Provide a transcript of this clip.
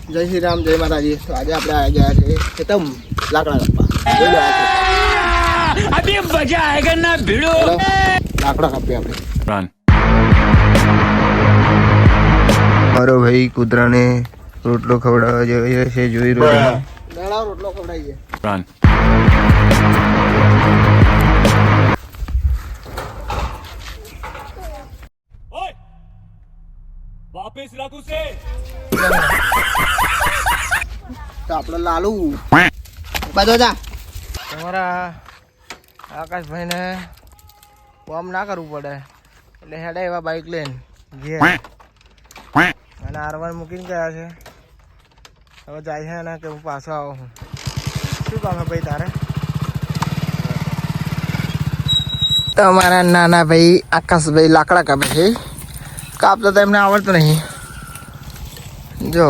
જય શ્રી રામ, જય માતાજી. તો આજે આપણે આવી ગયા છે ખેતમ લાકડા કાપવા. અભી મજા આયેગા ના ભીડો. લાકડા કાપીએ આપણે. રન. મારો ભાઈ કૂતરાને રોટલો ખવડાવવા જોઈએ છે, જોઈ રહ્યો દાડા રોટલો ખવડાવીએ. રન. વાપસ લાગુ છે. તો આપણે લાલુ બાજુ જા. તમારા આકાશભાઈને કામ ના કરવું પડે એટલે હેડે એવા બાઇક લઈને ઘેર અને આરવાન મૂકીને ગયા છે. હવે જાય છે ને કે હું પાછો આવું. શું કામ હે ભાઈ તારે? તો અમારા નાના ભાઈ આકાશભાઈ લાકડા કાપે છે. કાપતા તો એમને આવડતું નહીં. જો